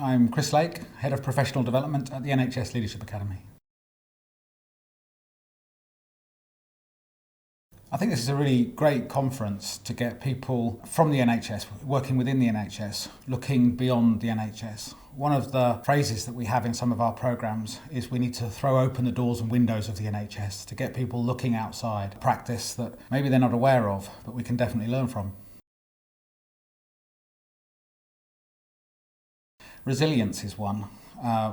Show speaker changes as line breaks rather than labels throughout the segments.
I'm Chris Lake, Head of Professional Development at the NHS Leadership Academy. I think this is a really great conference to get people from the NHS, working within the NHS, looking beyond the NHS. One of the phrases that we have in some of our programmes is we need to throw open the doors and windows of the NHS to get people looking outside, practice that maybe they're not aware of, but we can definitely learn from. Resilience is one.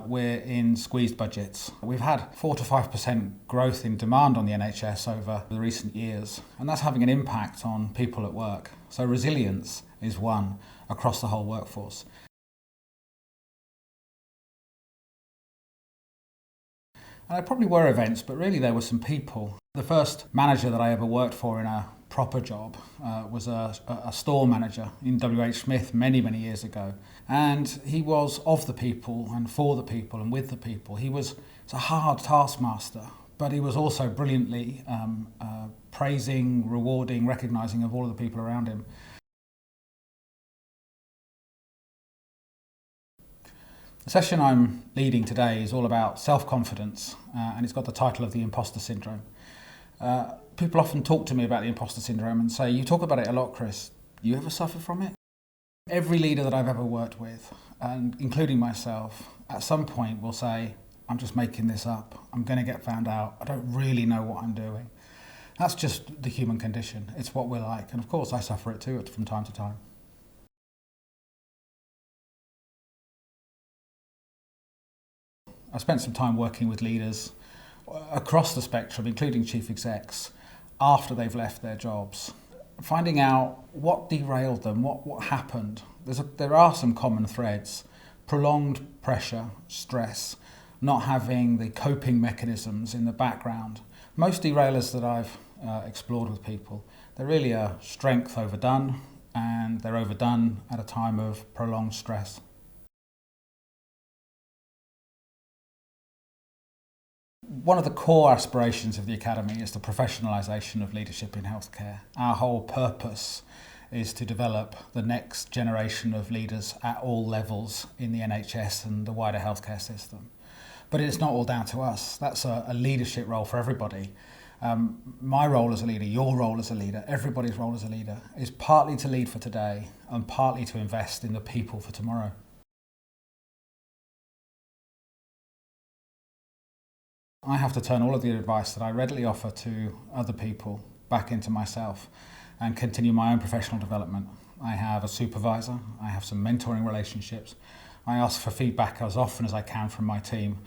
We're in squeezed budgets. We've had 4 to 5% growth in demand on the NHS over the recent years, and that's having an impact on people at work. So resilience is one across the whole workforce. And there probably were events, but really there were some people. The first manager that I ever worked for in a proper job was a store manager in WH Smith many years ago. And he was of the people and for the people and with the people. He was a hard taskmaster, but he was also brilliantly praising, rewarding, recognising of all of the people around him. The session I'm leading today is all about self-confidence, and it's got the title of the imposter syndrome. People often talk to me about the imposter syndrome and say, "You talk about it a lot, Chris. Do you ever suffer from it?" Every leader that I've ever worked with, and including myself, at some point will say, "I'm just making this up. I'm going to get found out. I don't really know what I'm doing." That's just the human condition. It's what we're like. And of course, I suffer it too from time to time. I spent some time working with leaders across the spectrum, including chief execs, after they've left their jobs, finding out what derailed them, what happened. There are some common threads: prolonged pressure, stress, not having the coping mechanisms in the background. Most derailers that I've explored with people, they're really a strength overdone, and they're overdone at a time of prolonged stress. One of the core aspirations of the Academy is the professionalisation of leadership in healthcare. Our whole purpose is to develop the next generation of leaders at all levels in the NHS and the wider healthcare system. But it's not all down to us. That's a leadership role for everybody. My role as a leader, your role as a leader, everybody's role as a leader is partly to lead for today and partly to invest in the people for tomorrow. I have to turn all of the advice that I readily offer to other people back into myself and continue my own professional development. I have a supervisor, I have some mentoring relationships. I ask for feedback as often as I can from my team.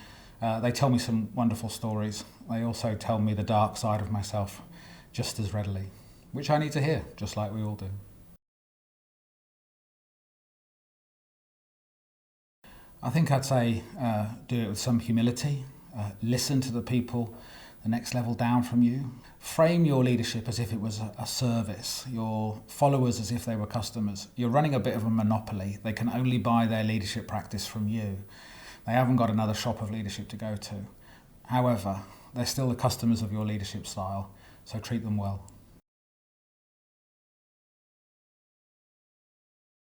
They tell me some wonderful stories. They also tell me the dark side of myself just as readily, which I need to hear, just like we all do. I think I'd say do it with some humility. Listen to the people the next level down from you. Frame your leadership as if it was a service, your followers as if they were customers. You're running a bit of a monopoly. They can only buy their leadership practice from you. They haven't got another shop of leadership to go to. However, they're still the customers of your leadership style, so treat them well.